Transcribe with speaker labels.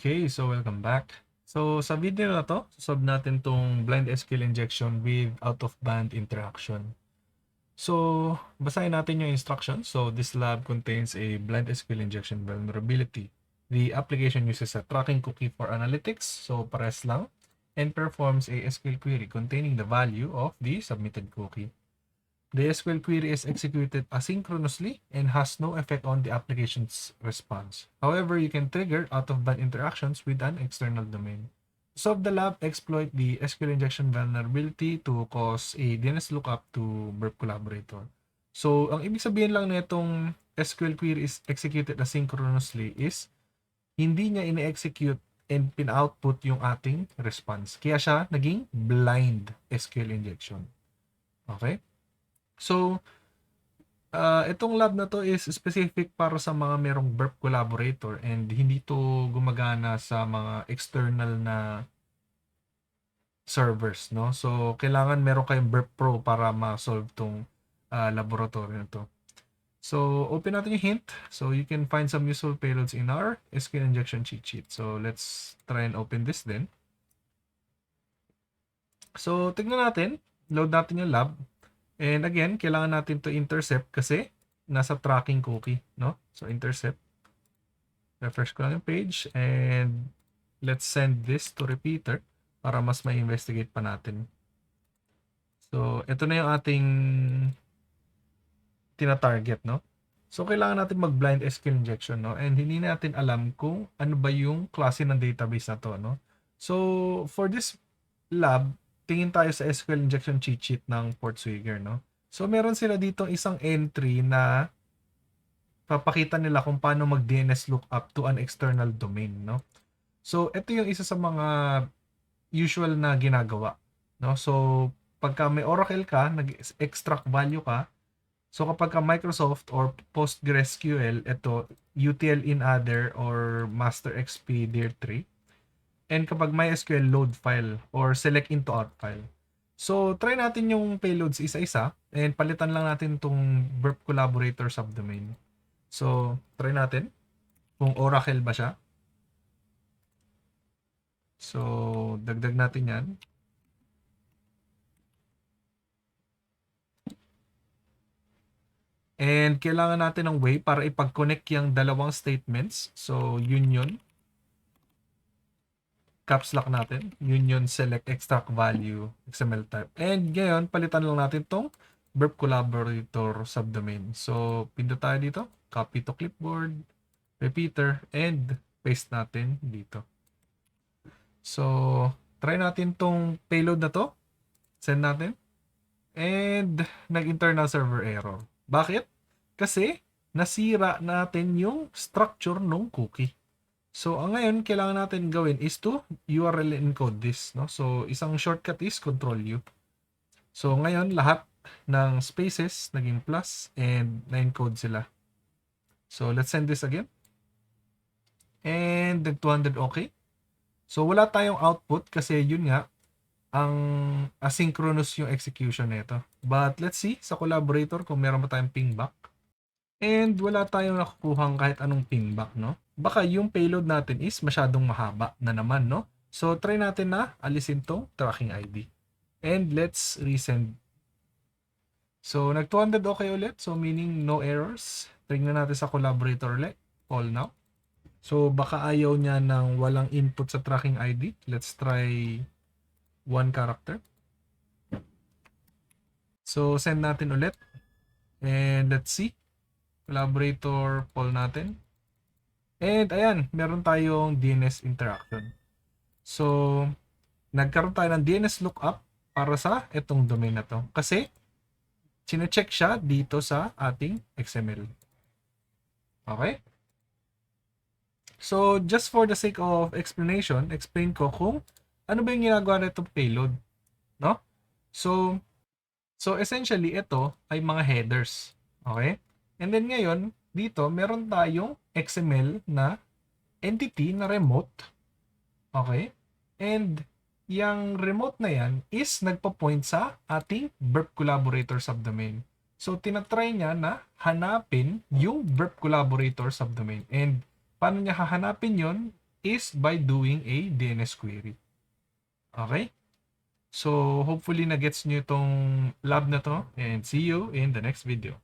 Speaker 1: Okay, so welcome back. So sa video na to, solve natin tong blind SQL injection with out-of-band interaction. So basahin natin yung instructions. So this lab contains a blind SQL injection vulnerability. The application uses a tracking cookie for analytics, so pares lang, and performs a SQL query containing the value of the submitted cookie. The SQL query is executed asynchronously and has no effect on the application's response. However, you can trigger out-of-band interactions with an external domain. To solve the lab, exploit the SQL injection vulnerability to cause a DNS lookup to Burp Collaborator. So, ang ibig sabihin lang nitong SQL query is executed asynchronously is hindi niya ine-execute and pin-output yung ating response. Kaya siya naging blind SQL injection. Okay? So, itong lab na to is specific para sa mga merong Burp Collaborator and hindi to gumagana sa mga external na servers, no? So, kailangan meron kayong Burp Pro para ma-solve tong laboratory na to. So, open natin yung hint. So, you can find some useful payloads in our SQL injection cheat sheet. So, let's try and open this then. So, tignan natin. Load natin yung lab. And again, kailangan natin to intercept kasi nasa tracking cookie, no? So intercept. Refresh ko lang yung page and let's send this to repeater para mas ma-investigate pa natin. So ito na yung ating tina-target, no? So kailangan natin mag-blind SQL injection, no? And hindi natin alam kung ano ba yung klase ng database na to, no? So for this lab, tingin tayo sa SQL injection cheat sheet ng Portswigger, no? So, meron sila dito isang entry na papakita nila kung paano mag-DNS lookup to an external domain, no? So, ito yung isa sa mga usual na ginagawa, no? So, pagka may Oracle ka, nag-extract value ka, so kapag ka Microsoft or PostgreSQL, ito UTL in other or master XP dir 3. And kapag MySQL load file or select into out file. So, try natin yung payloads isa-isa and palitan lang natin itong Burp Collaborator subdomain. So, try natin kung Oracle ba siya. So, dagdag natin yan. And kailangan natin ng way para ipag-connect yung dalawang statements. So, union. Caps lock natin. Union select extract value XML type. And ngayon, palitan lang natin tong Burp Collaborator subdomain. So, pindot tayo dito. Copy to clipboard. Repeater. And paste natin dito. So, try natin tong payload na to. Send natin. And nag-internal server error. Bakit? Kasi nasira natin yung structure ng cookie. So, ang ngayon, kailangan natin gawin is to URL encode this, no? So, isang shortcut is Control-U. So, ngayon, lahat ng spaces naging plus and na-encode sila. So, let's send this again. And nag-200 okay. So, wala tayong output kasi yun nga, ang asynchronous yung execution nito. But, let's see sa collaborator kung meron ba tayong pingback. And wala tayong nakukuhang kahit anong pingback, no? Baka yung payload natin is masyadong mahaba na naman, no? So, try natin na alisin tong tracking ID. And let's resend. So, nag-200 okay ulit. So, meaning no errors. Tingnan natin sa collaborator ulit. All now. So, baka ayaw niya ng walang input sa tracking ID. Let's try one character. So, send natin ulit. And let's see. Collaborator poll natin. And ayan, meron tayong DNS interaction. So, nagkaroon tayo ng DNS lookup para sa itong domain na to. Kasi, sine-check siya dito sa ating XML. Okay? So, just for the sake of explanation, explain ko kung ano ba yung ginagawa na itong payload. No? So essentially, ito ay mga headers. Okay? And then ngayon, dito, meron tayong XML na entity na remote. Okay? And yung remote na yan is nagpo-point sa ating Burp Collaborator subdomain. So, tinatry niya na hanapin yung Burp Collaborator subdomain. And paano niya hahanapin yon? is by doing a DNS query. Okay? So, hopefully na-gets nyo itong lab na to and see you in the next video.